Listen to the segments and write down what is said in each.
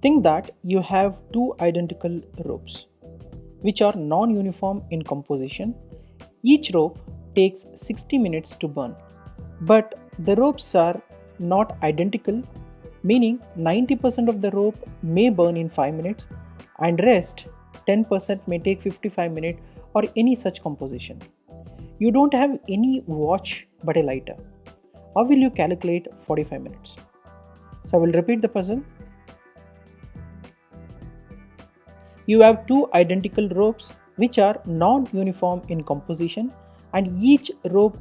Think that you have two identical ropes which are non-uniform in composition. Each rope takes 60 minutes to burn, but the ropes are not identical, meaning 90% of the rope may burn in 5 minutes and rest 10% may take 55 minutes or any such composition. You don't have any watch but a lighter. How will you calculate 45 minutes? So I will repeat the puzzle. You have two identical ropes which are non-uniform in composition and each rope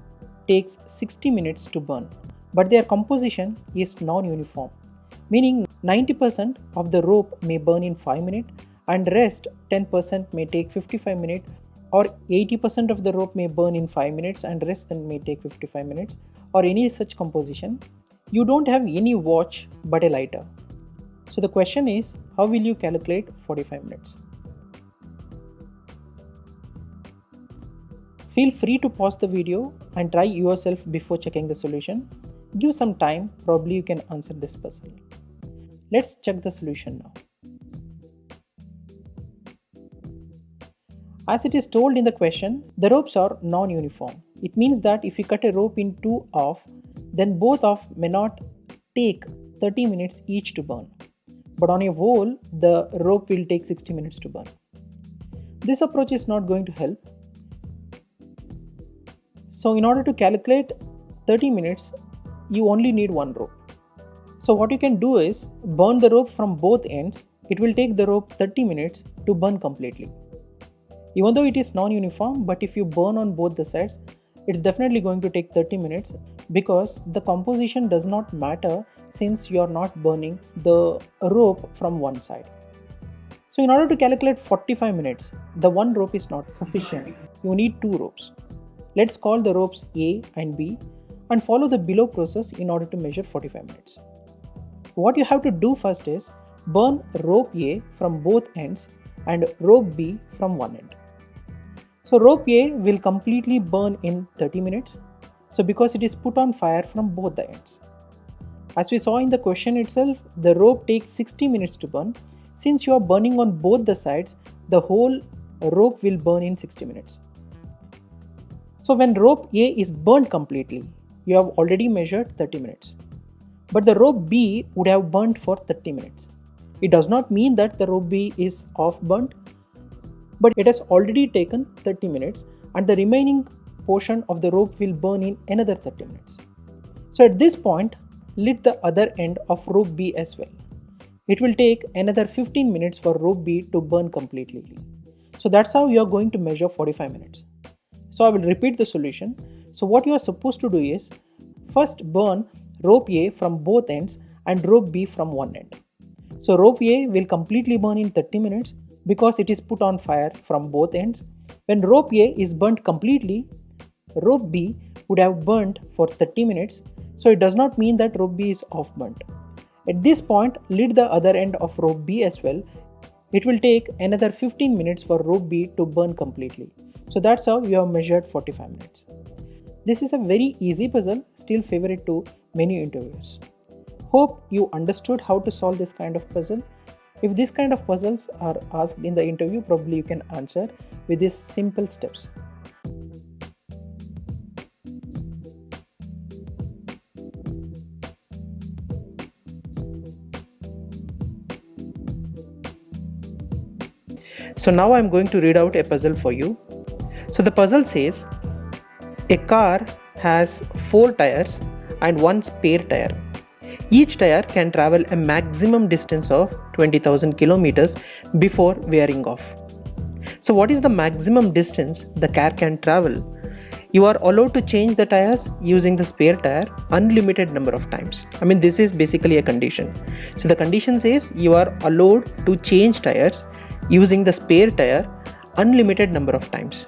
takes 60 minutes to burn, but their composition is non-uniform, meaning 90% of the rope may burn in 5 minutes and rest 10% may take 55 minutes, or 80% of the rope may burn in 5 minutes and rest may take 55 minutes, or any such composition. You don't have any watch but a lighter. So the question is, how will you calculate 45 minutes? Feel free to pause the video and try yourself before checking the solution. Give some time, probably you can answer this puzzle. Let's check the solution now. As it is told in the question, the ropes are non-uniform. It means that if you cut a rope in two halves, then both halves may not take 30 minutes each to burn. But on a whole, the rope will take 60 minutes to burn. This approach is not going to help. So in order to calculate 30 minutes, you only need one rope. So what you can do is burn the rope from both ends. It will take the rope 30 minutes to burn completely. Even though it is non-uniform, but if you burn on both the sides, it's definitely going to take 30 minutes because the composition does not matter since you are not burning the rope from one side. So in order to calculate 45 minutes, the one rope is not sufficient. You need two ropes. Let's call the ropes A and B and follow the below process in order to measure 45 minutes. What you have to do first is burn rope A from both ends and rope B from one end. So rope A will completely burn in 30 minutes. So because it is put on fire from both the ends. As we saw in the question itself, the rope takes 60 minutes to burn. Since you are burning on both the sides, the whole rope will burn in 60 minutes. So when rope A is burnt completely, you have already measured 30 minutes. But the rope B would have burnt for 30 minutes. It does not mean that the rope B is off burnt, but it has already taken 30 minutes and the remaining portion of the rope will burn in another 30 minutes. So at this point, lit the other end of rope B as well. It will take another 15 minutes for rope B to burn completely. So that's how you are going to measure 45 minutes. So I will repeat the solution. So what you are supposed to do is first burn rope A from both ends and rope B from one end. So rope A will completely burn in 30 minutes because it is put on fire from both ends. When rope A is burnt completely, rope B would have burnt for 30 minutes. So it does not mean that rope B is off burnt. At this point, lit the other end of rope B as well. It will take another 15 minutes for rope B to burn completely. So that's how you have measured 45 minutes. This is a very easy puzzle, still favorite to many interviewers. Hope you understood how to solve this kind of puzzle. If this kind of puzzles are asked in the interview, probably you can answer with these simple steps. So now I'm going to read out a puzzle for you. So the puzzle says, a car has 4 tires and one spare tire. Each tire can travel a maximum distance of 20,000 kilometers before wearing off. So what is the maximum distance the car can travel? You are allowed to change the tires using the spare tire unlimited number of times. This is basically a condition. So the condition says you are allowed to change tires using the spare tire unlimited number of times.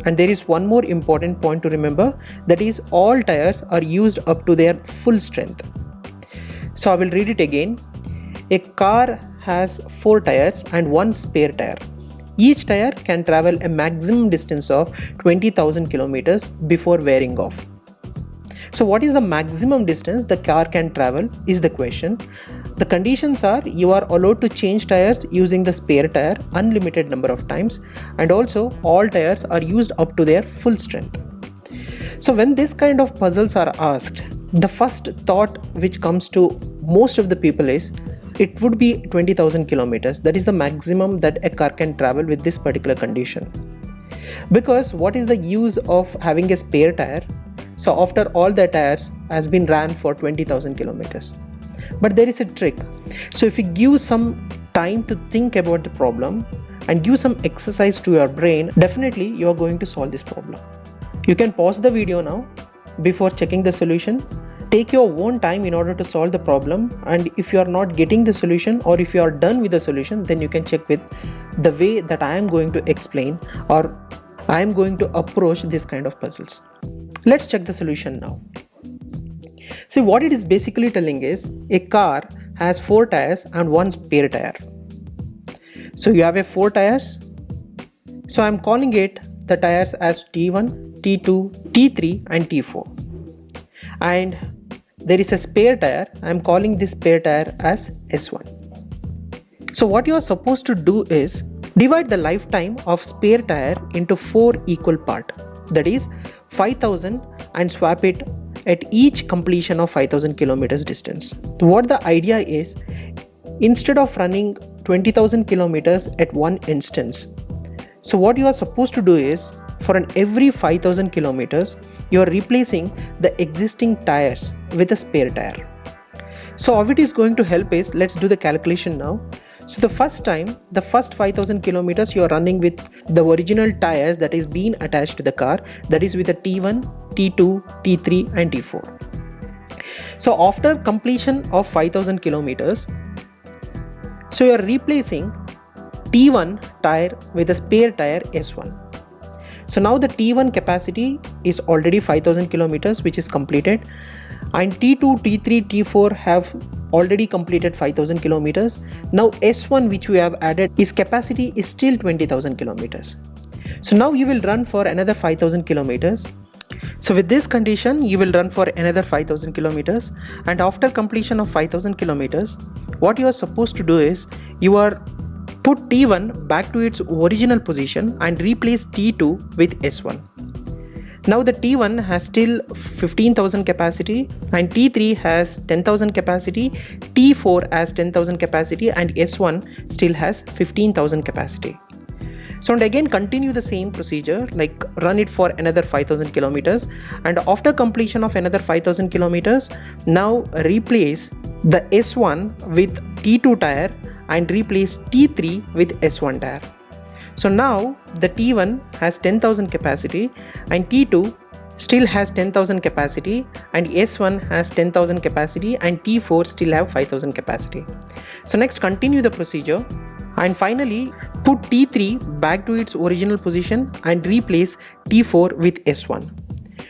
And there is one more important point to remember, that is all tires are used up to their full strength. So I will read it again. A car has 4 tires and one spare tire. Each tire can travel a maximum distance of 20,000 kilometers before wearing off. So what is the maximum distance the car can travel is the question. The conditions are you are allowed to change tires using the spare tire unlimited number of times, and also all tires are used up to their full strength. So when this kind of puzzles are asked, the first thought which comes to most of the people is it would be 20,000 kilometers. That is the maximum that a car can travel with this particular condition. Because what is the use of having a spare tire? So after all the tires has been ran for 20,000 kilometers. But there is a trick. So if you give some time to think about the problem and give some exercise to your brain, definitely you are going to solve this problem. You can pause the video now before checking the solution. Take your own time in order to solve the problem, and if you are not getting the solution or if you are done with the solution, then you can check with the way that I am going to explain or I am going to approach this kind of puzzles. Let's check the solution now. See, what it is basically telling is a car has 4 tires and 1 spare tire. So you have 4 tires. So I am calling it the tires as T1, T2, T3 and T4. And there is a spare tire. I am calling this spare tire as S1. So what you are supposed to do is divide the lifetime of spare tire into 4 equal parts. That is 5,000 and swap it at each completion of 5,000 kilometers distance. What the idea is, instead of running 20,000 kilometers at one instance, so what you are supposed to do is for every 5,000 kilometers, you are replacing the existing tires with a spare tire. So how it is going to help is, let's do the calculation now. So the first 5,000 kilometers you are running with the original tires that is being attached to the car, that is with a T1, T2, T3 and T4. So after completion of 5,000 kilometers, so you are replacing T1 tire with a spare tire S1. So now the T1 capacity is already 5,000 kilometers, which is completed, and T2, T3, T4 have already completed 5,000 kilometers. Now S1 which we have added, its capacity is still 20,000 kilometers. So now you will run for another 5,000 kilometers. So with this condition, you will run for another 5,000 kilometers, and after completion of 5,000 kilometers, what you are supposed to do is you are put T1 back to its original position and replace T2 with S1. Now the T1 has still 15,000 capacity and T3 has 10,000 capacity, T4 has 10,000 capacity and S1 still has 15,000 capacity. So and again continue the same procedure, like run it for another 5,000 kilometers, and after completion of another 5,000 kilometers, now replace the S1 with T2 tire and replace T3 with S1 tire. So now the T1 has 10,000 capacity and T2 still has 10,000 capacity and S1 has 10,000 capacity and T4 still have 5,000 capacity. So next continue the procedure and finally put T3 back to its original position and replace T4 with S1.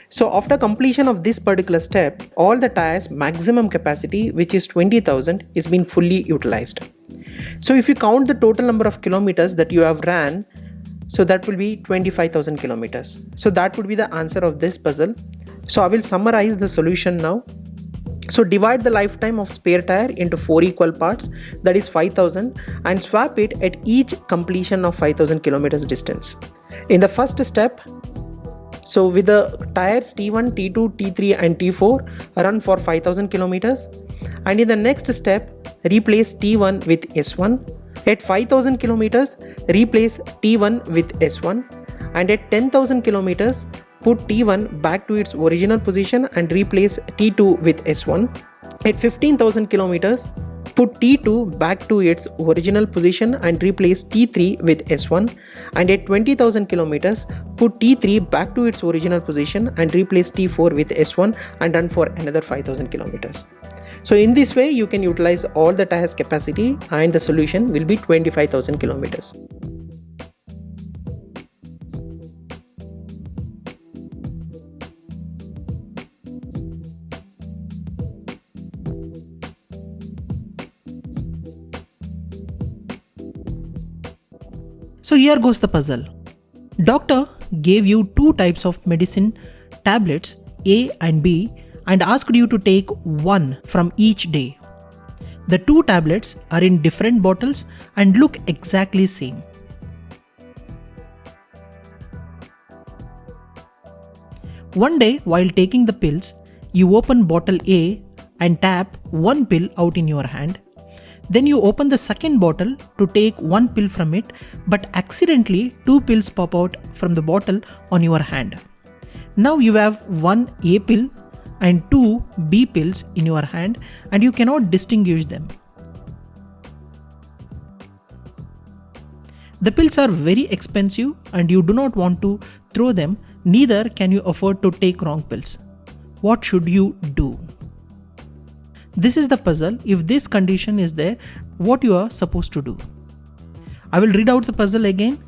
So after completion of this particular step, all the tires maximum capacity, which is 20,000, is been fully utilized. So if you count the total number of kilometers that you have ran, so that will be 25,000 kilometers. So that would be the answer of this puzzle. So I will summarize the solution now. So divide the lifetime of spare tire into 4 equal parts, that is 5,000, and swap it at each completion of 5,000 kilometers distance. In the first step, so with the tires T1, T2, T3 and T4 run for 5,000 kilometers, and in the next step replace T1 with S1. At 5,000 kilometers replace T1 with S1, and at 10,000 kilometers put T1 back to its original position and replace T2 with S1. At 15,000 kilometers put T2 back to its original position and replace T3 with S1, and at 20,000 kilometers put T3 back to its original position and replace T4 with S1 and run for another 5,000 kilometers. So in this way you can utilize all the tires capacity and the solution will be 25,000 kilometers. So here goes the puzzle. Doctor gave you 2 types of medicine tablets A and B and asked you to take one from each day. The two tablets are in different bottles and look exactly same. One day while taking the pills, you open bottle A and tap one pill out in your hand. Then you open the second bottle to take one pill from it, but accidentally two pills pop out from the bottle on your hand. Now you have one A pill and two B pills in your hand and you cannot distinguish them. The pills are very expensive and you do not want to throw them, neither can you afford to take wrong pills. What should you do? This is the puzzle. If this condition is there, what you are supposed to do? I will read out the puzzle again.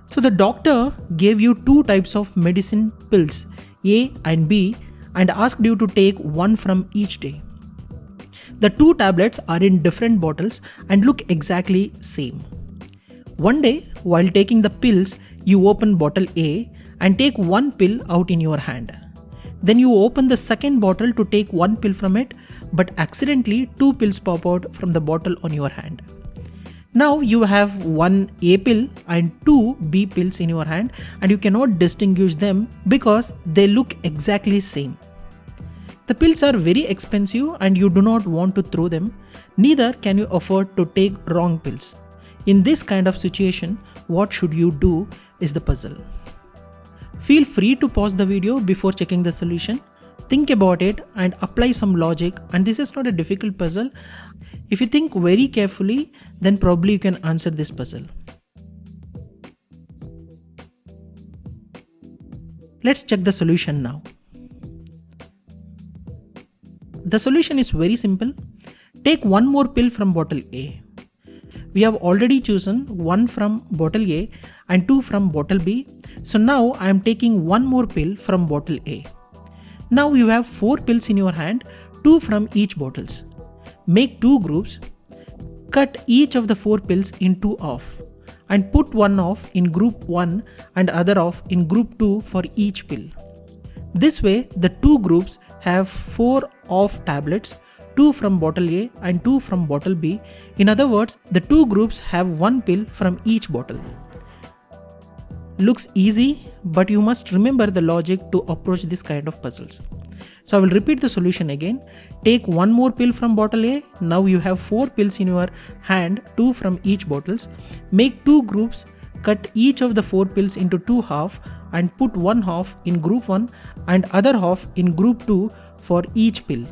So the doctor gave you two types of medicine pills, A and B, and asked you to take one from each day. The two tablets are in different bottles and look exactly same. One day, while taking the pills, you open bottle A and take one pill out in your hand. Then you open the second bottle to take one pill from it, but accidentally two pills pop out from the bottle on your hand. Now you have one A pill and two B pills in your hand and you cannot distinguish them because they look exactly same. The pills are very expensive and you do not want to throw them, neither can you afford to take wrong pills. In this kind of situation, what should you do is the puzzle. Feel free to pause the video before checking the solution. Think about it and apply some logic, and this is not a difficult puzzle. If you think very carefully, then probably you can answer this puzzle. Let's check the solution now. The solution is very simple. Take one more pill from bottle A. We have already chosen one from bottle A and two from bottle B. So now I am taking one more pill from bottle A. Now you have 4 pills in your hand, 2 from each bottles. Make 2 groups. Cut each of the 4 pills in 2 off and put one off in group 1 and other off in group 2 for each pill. This way the 2 groups have 4 off tablets, 2 from bottle A and 2 from bottle B. In other words, the 2 groups have 1 pill from each bottle. Looks easy, but you must remember the logic to approach this kind of puzzles. So I will repeat the solution again. Take one more pill from bottle A. Now you have 4 pills in your hand, 2 from each bottles. Make 2 groups. Cut each of the 4 pills into 2 halves and put one half in group 1 and other half in group 2 for each pill.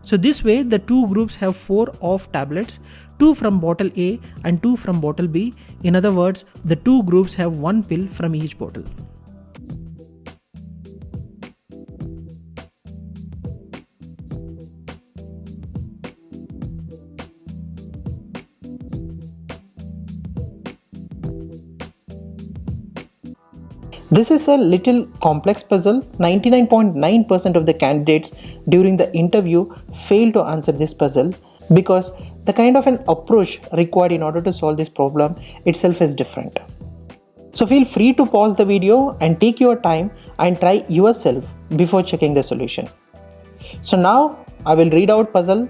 So this way the 2 groups have 4 off tablets, 2 from bottle A and 2 from bottle B. In other words, the 2 groups have 1 pill from each bottle. This is a little complex puzzle. 99.9% of the candidates during the interview fail to answer this puzzle because the kind of an approach required in order to solve this problem itself is different. So feel free to pause the video and take your time and try yourself before checking the solution. So now I will read out puzzle.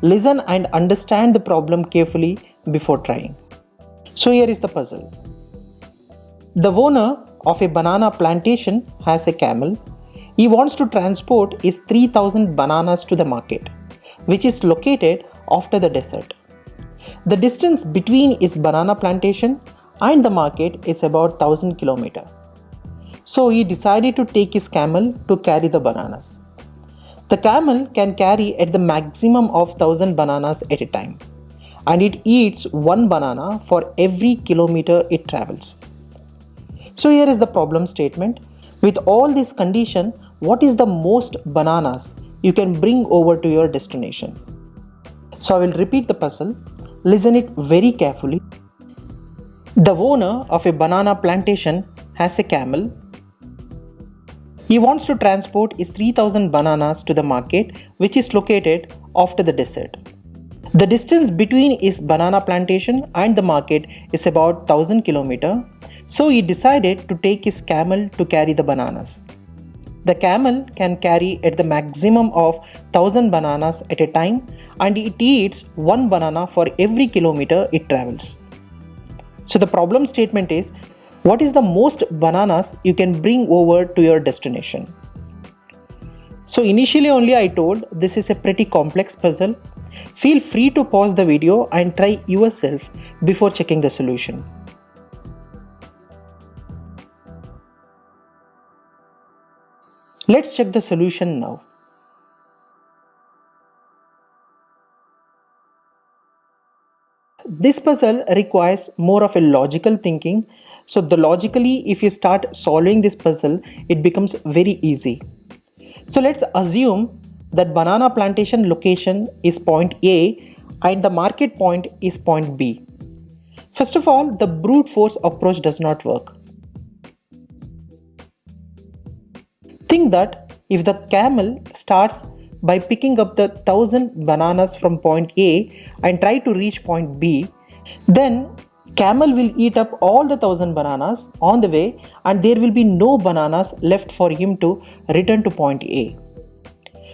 Listen and understand the problem carefully before trying. So here is the puzzle. The owner of a banana plantation has a camel. He wants to transport his 3000 bananas to the market, which is located after the desert. The distance between his banana plantation and the market is about 1000 kilometers. So he decided to take his camel to carry the bananas. The camel can carry at the maximum of 1000 bananas at a time, and it eats one banana for every kilometer it travels. So here is the problem statement. With all this condition, what is the most bananas you can bring over to your destination? So I will repeat the puzzle. Listen it very carefully. The owner of a banana plantation has a camel. He wants to transport his 3000 bananas to the market, which is located after the desert. The distance between his banana plantation and the market is about 1000 kilometers. So he decided to take his camel to carry the bananas. The camel can carry at the maximum of 1000 bananas at a time, and it eats one banana for every kilometer it travels. So the problem statement is, what is the most bananas you can bring over to your destination? So initially only I told this is a pretty complex puzzle. Feel free to pause the video and try yourself before checking the solution. Let's check the solution now. This puzzle requires more of a logical thinking. So logically, if you start solving this puzzle, it becomes very easy. So let's assume that banana plantation location is point A and the market point is point B. First of all, the brute force approach does not work. Think that if the camel starts by picking up the 1000 bananas from point A and try to reach point B, then camel will eat up all the 1000 bananas on the way and there will be no bananas left for him to return to point A.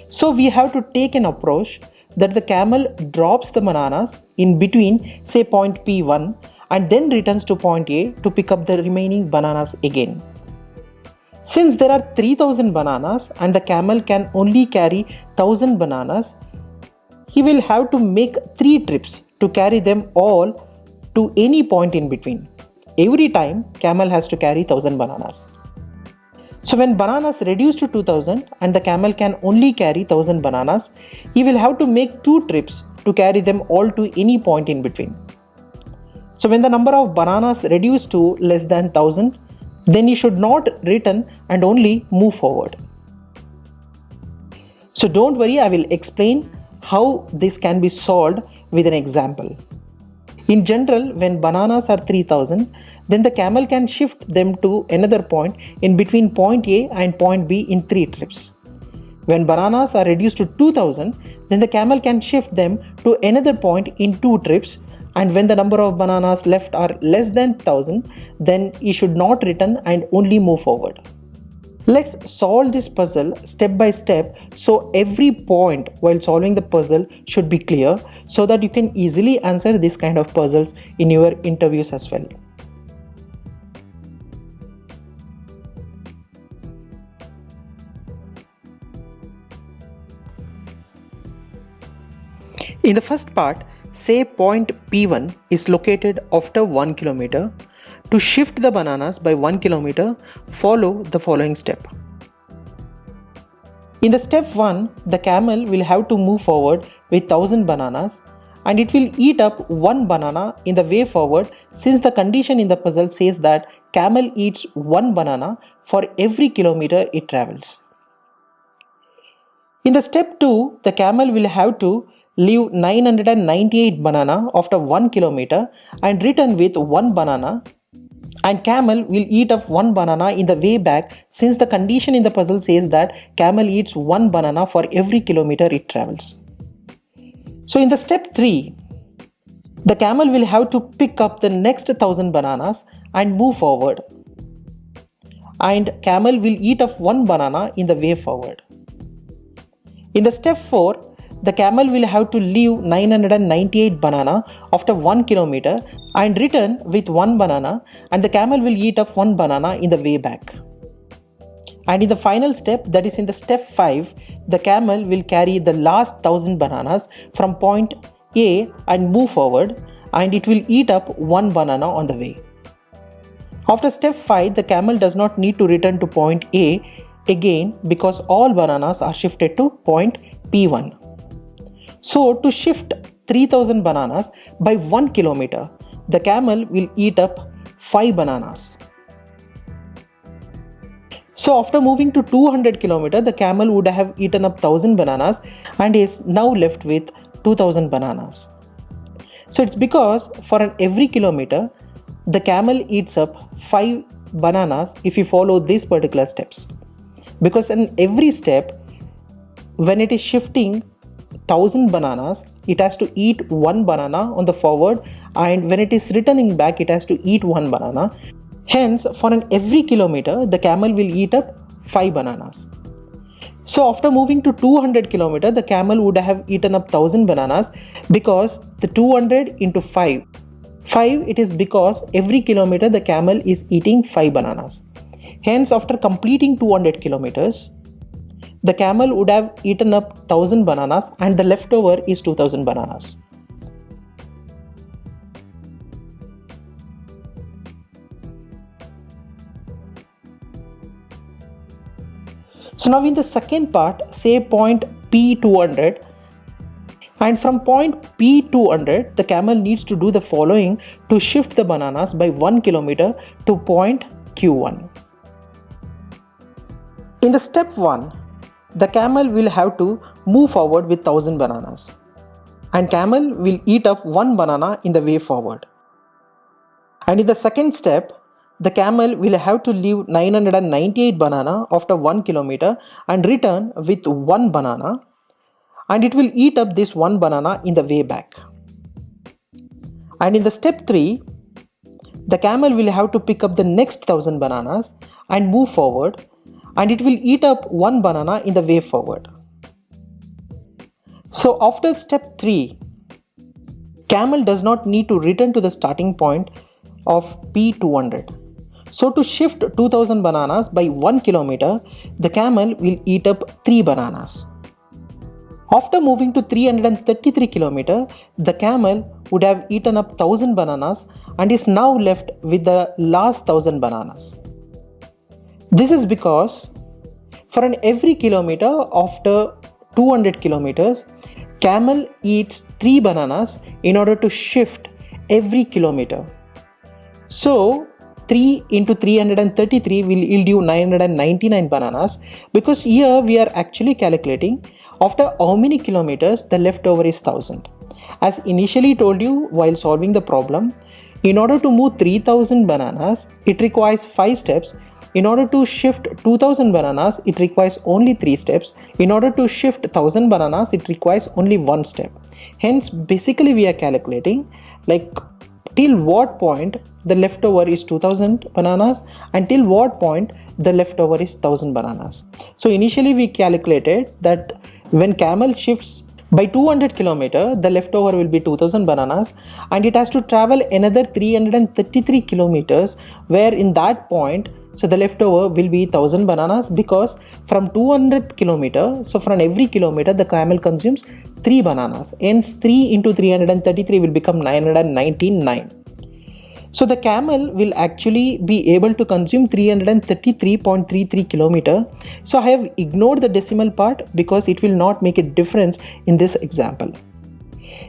So we have to take an approach that the camel drops the bananas in between, say point P1, and then returns to point A to pick up the remaining bananas again. Since there are 3000 bananas and the camel can only carry 1000 bananas, he will have to make 3 trips to carry them all to any point in between. Every time, camel has to carry 1000 bananas. So when bananas reduce to 2000 and the camel can only carry 1000 bananas, he will have to make 2 trips to carry them all to any point in between. So when the number of bananas reduce to less than 1000, then he should not return and only move forward. So don't worry, I will explain how this can be solved with an example. In general, when bananas are 3000, then the camel can shift them to another point in between point A and point B in 3 trips. When bananas are reduced to 2000, then the camel can shift them to another point in 2 trips, and when the number of bananas left are less than 1000, then he should not return and only move forward. Let's solve this puzzle step by step, so every point while solving the puzzle should be clear so that you can easily answer this kind of puzzles in your interviews as well. In the first part, say point P1 is located after 1 kilometer. To shift the bananas by 1 kilometer, follow the following step. In the step 1, the camel will have to move forward with 1000 bananas and it will eat up 1 banana in the way forward, since the condition in the puzzle says that camel eats 1 banana for every kilometer it travels. In the step 2, the camel will have to leave 998 banana after 1 kilometer and return with 1 banana, and camel will eat up 1 banana in the way back, since the condition in the puzzle says that camel eats 1 banana for every kilometer it travels. So in the step 3, the camel will have to pick up the next 1000 bananas and move forward, and camel will eat up 1 banana in the way forward. In the step 4, the camel will have to leave 998 banana after 1 kilometer and return with 1 banana, and the camel will eat up 1 banana in the way back. And in the final step, that is in the step 5, the camel will carry the last 1000 bananas from point A and move forward, and it will eat up 1 banana on the way. After step 5, the camel does not need to return to point A again because all bananas are shifted to point P1. So to shift 3000 bananas by 1 kilometer, the camel will eat up 5 bananas. So after moving to 200 km, the camel would have eaten up 1000 bananas and is now left with 2000 bananas. So it's because for every kilometer, the camel eats up 5 bananas if you follow these particular steps. Because in every step, when it is shifting 1000 bananas, it has to eat 1 banana on the forward, and when it is returning back, it has to eat 1 banana. Hence, for every kilometer, the camel will eat up 5 bananas. So after moving to 200 km, the camel would have eaten up 1000 bananas because the 200 into 5. 5 it is because every kilometer the camel is eating 5 bananas. Hence after completing 200 kilometers, the camel would have eaten up 1000 bananas and the leftover is 2000 bananas. So now in the second part, say point P200, and from point P200 the camel needs to do the following to shift the bananas by 1 kilometer to point Q1. In the step 1, the camel will have to move forward with 1000 bananas, and camel will eat up 1 banana in the way forward. And in the second step, the camel will have to leave 998 banana after 1 kilometer and return with 1 banana, and it will eat up this 1 banana in the way back. And in the step 3, the camel will have to pick up the next 1000 bananas and move forward, and it will eat up 1 banana in the way forward. So after step 3, camel does not need to return to the starting point of P200. So to shift 2000 bananas by 1 kilometer, the camel will eat up 3 bananas. After moving to 333 km, the camel would have eaten up 1000 bananas and is now left with the last 1000 bananas. This is because for every kilometer after 200 kilometers, camel eats 3 bananas in order to shift every kilometer. So 3 into 333 will yield you 999 bananas, because here we are actually calculating after how many kilometers the leftover is 1000. As initially told you while solving the problem, in order to move 3000 bananas, it requires 5 steps. In order to shift 2000 bananas, it requires only 3 steps. In order to shift 1000 bananas, it requires only 1 step. Hence, basically we are calculating like till what point the leftover is 2000 bananas and till what point the leftover is 1000 bananas. So initially we calculated that when camel shifts by 200 km, the leftover will be 2000 bananas, and it has to travel another 333 kilometers, where in that point, so the leftover will be 1000 bananas, because from 200 km, so from every kilometer the camel consumes 3 bananas. Hence 3 into 333 will become 999. So the camel will actually be able to consume 333.33 kilometer. So I have ignored the decimal part because it will not make a difference in this example.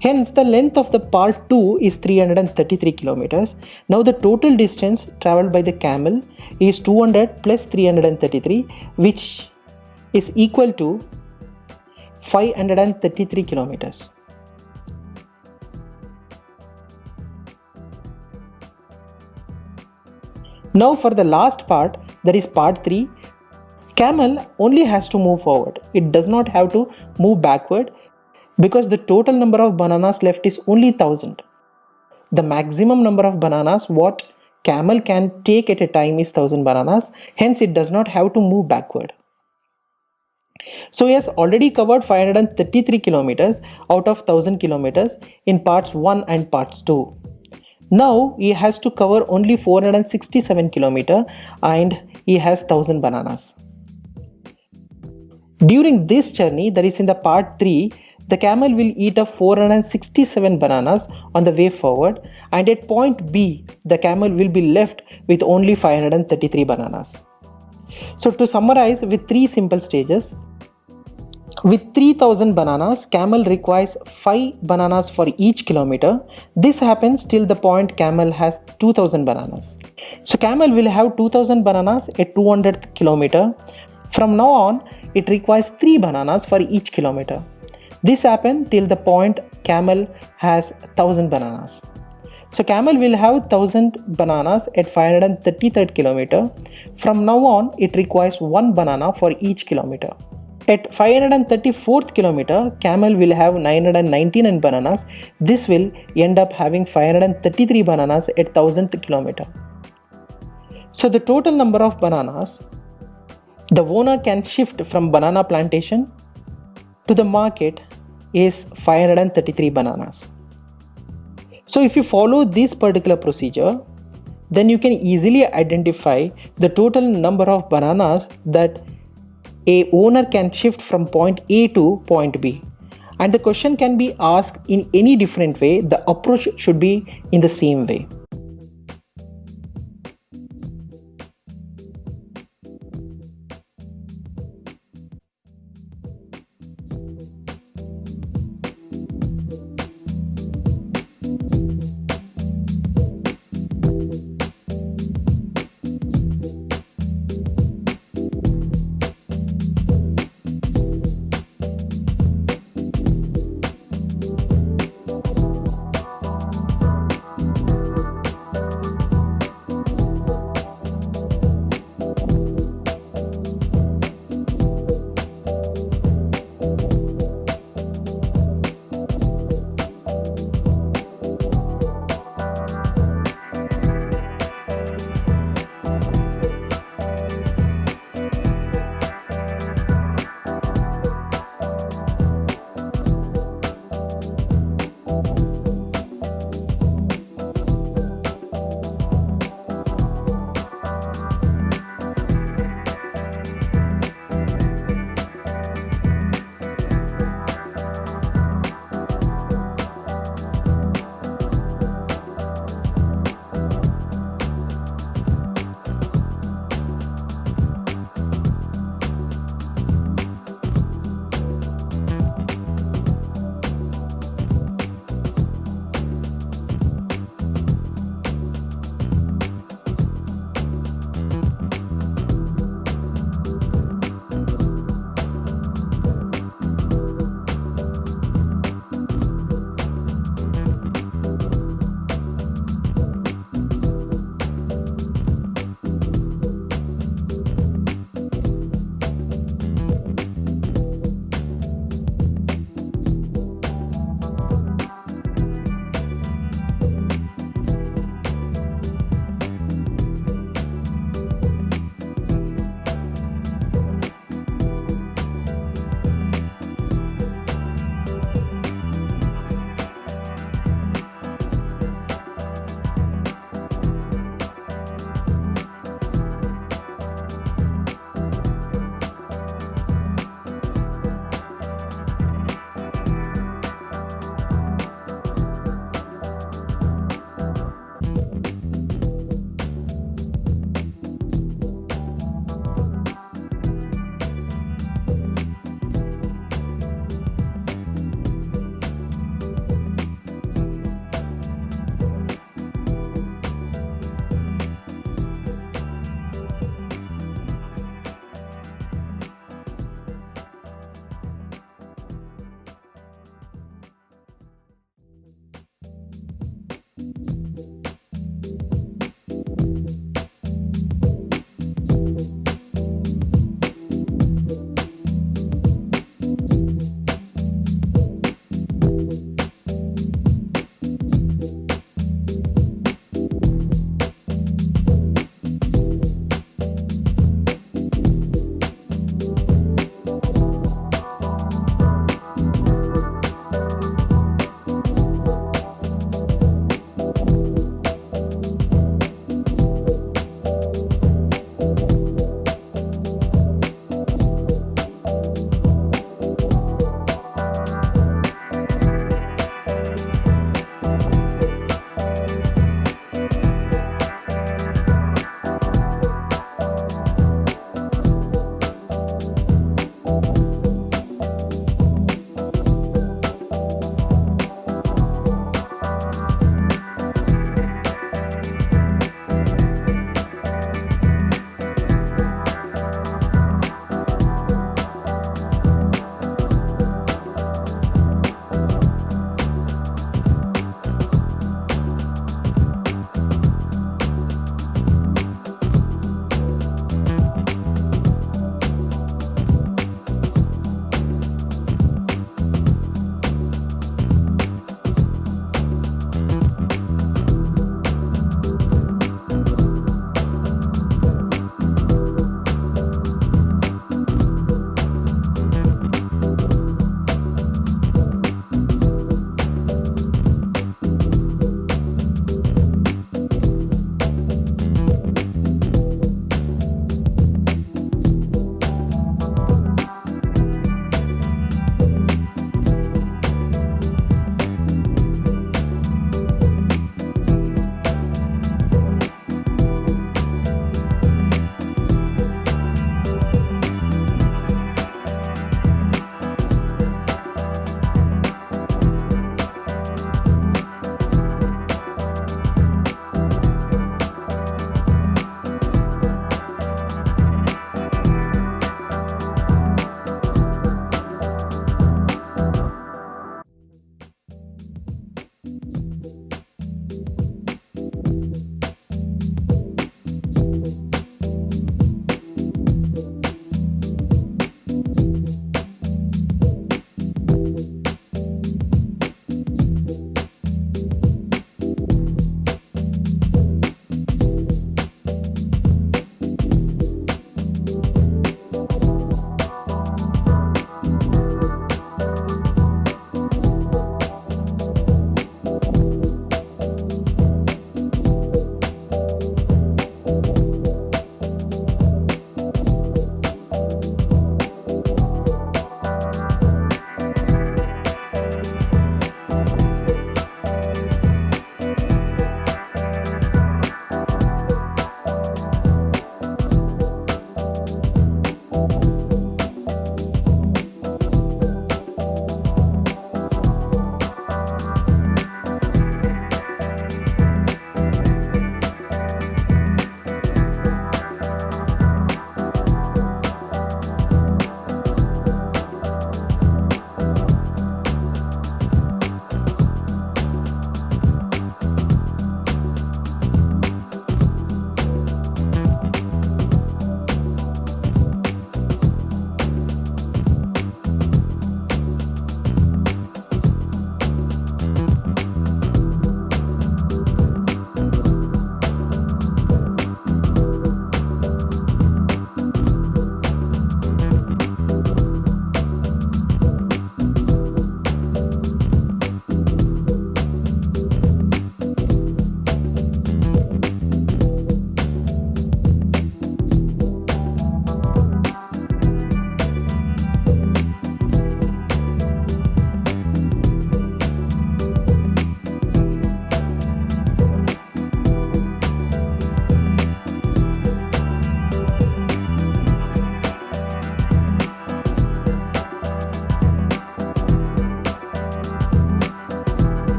Hence the length of the part 2 is 333 kilometers. Now the total distance traveled by the camel is 200 plus 333, which is equal to 533 kilometers. Now for the last part, that is part 3, camel only has to move forward. It does not have to move backward, because the total number of bananas left is only 1000. The maximum number of bananas what camel can take at a time is 1000 bananas. Hence it does not have to move backward. So he has already covered 533 kilometers out of 1000 kilometers in parts 1 and parts 2. Now he has to cover only 467 kilometers and he has 1000 bananas. During this journey, that is in the part 3, the camel will eat up 467 bananas on the way forward, and at point B, the camel will be left with only 533 bananas. So to summarize with 3 simple stages, with 3000 bananas, camel requires 5 bananas for each kilometer. This happens till the point camel has 2000 bananas. So camel will have 2000 bananas at 200th kilometer. From now on, it requires 3 bananas for each kilometer. This happens till the point camel has 1000 bananas. So camel will have 1000 bananas at 533rd kilometer. From now on, it requires 1 banana for each kilometer. At 534th kilometer, camel will have 999 bananas. This will end up having 533 bananas at 1000th kilometer. So the total number of bananas the owner can shift from banana plantation to the market is 533 bananas. So if you follow this particular procedure, then you can easily identify the total number of bananas that a owner can shift from point A to point B. And the question can be asked in any different way. The approach should be in the same way.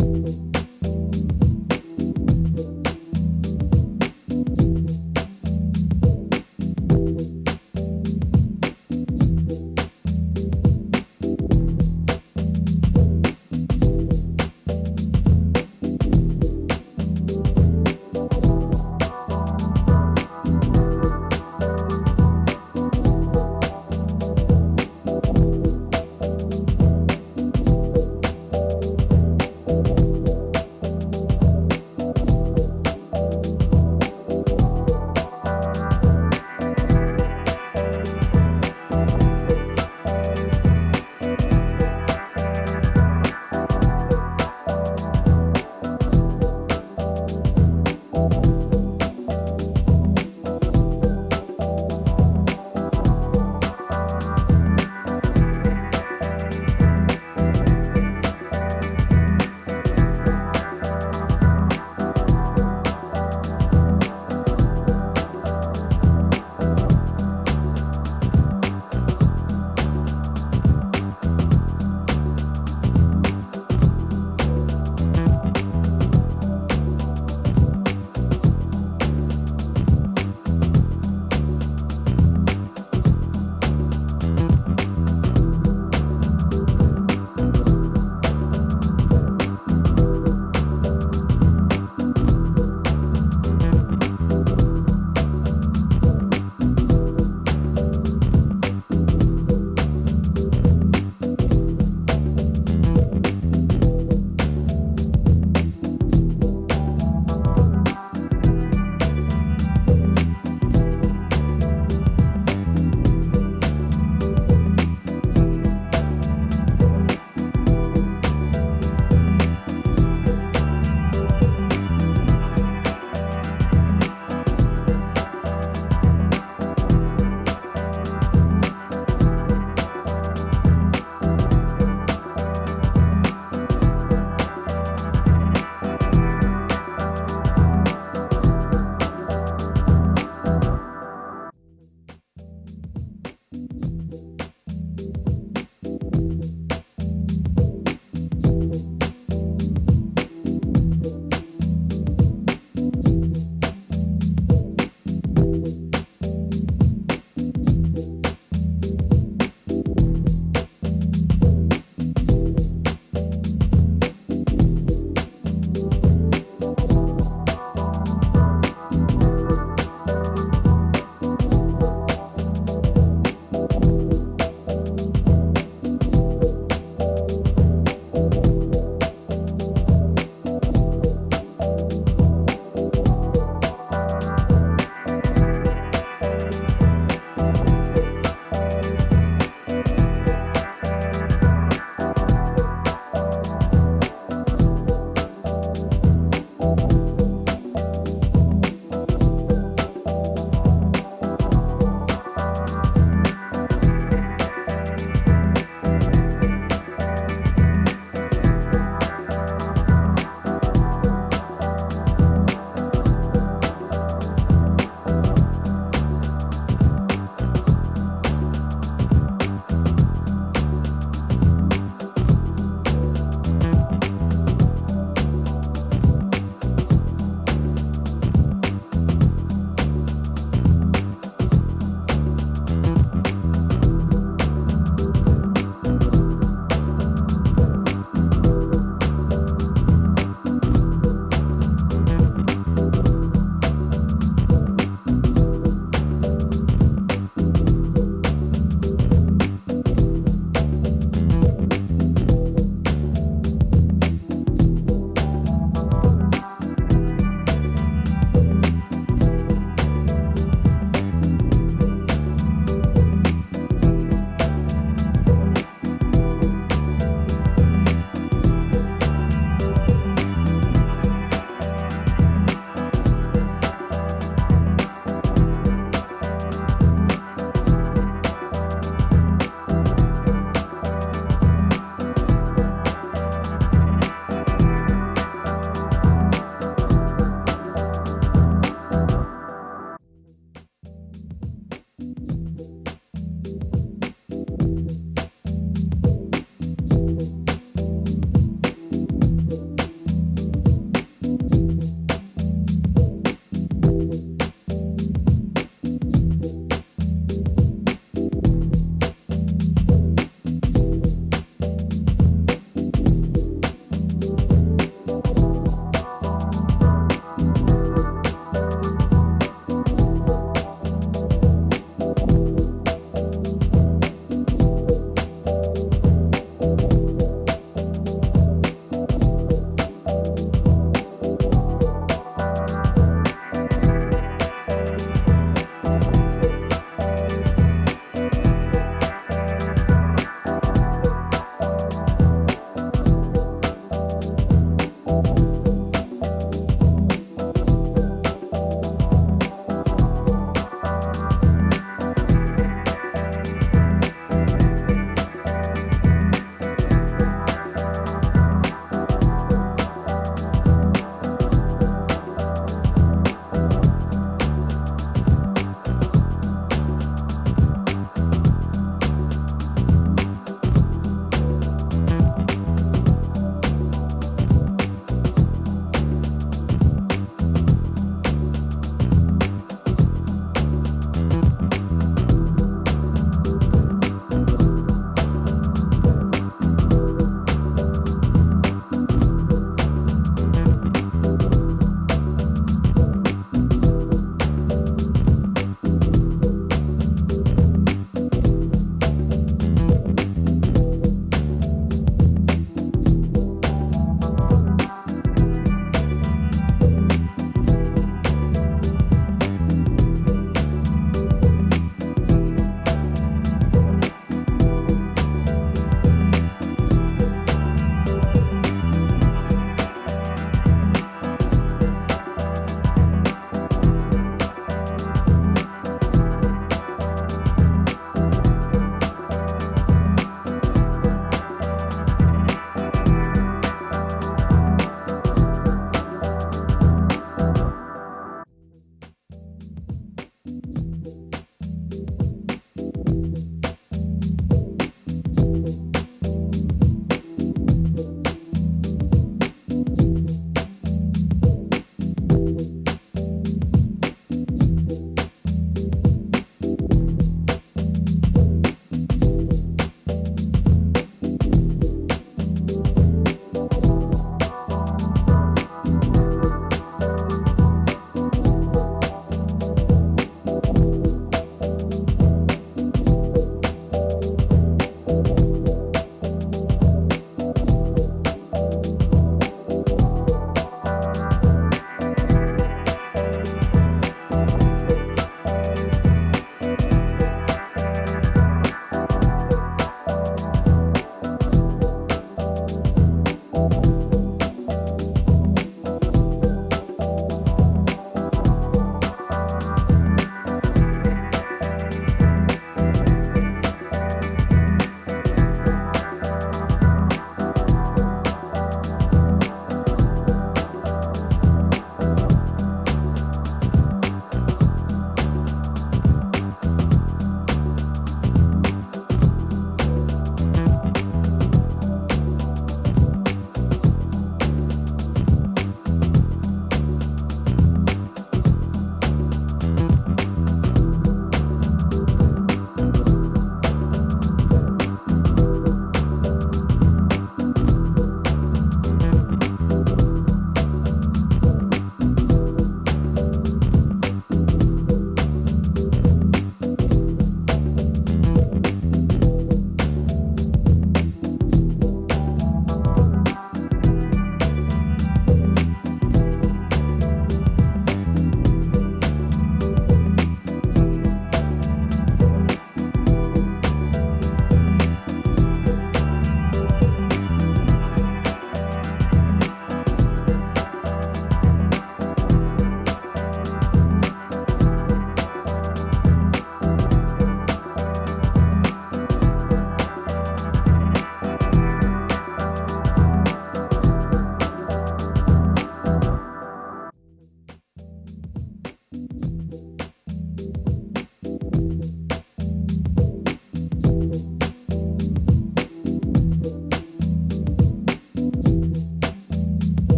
you.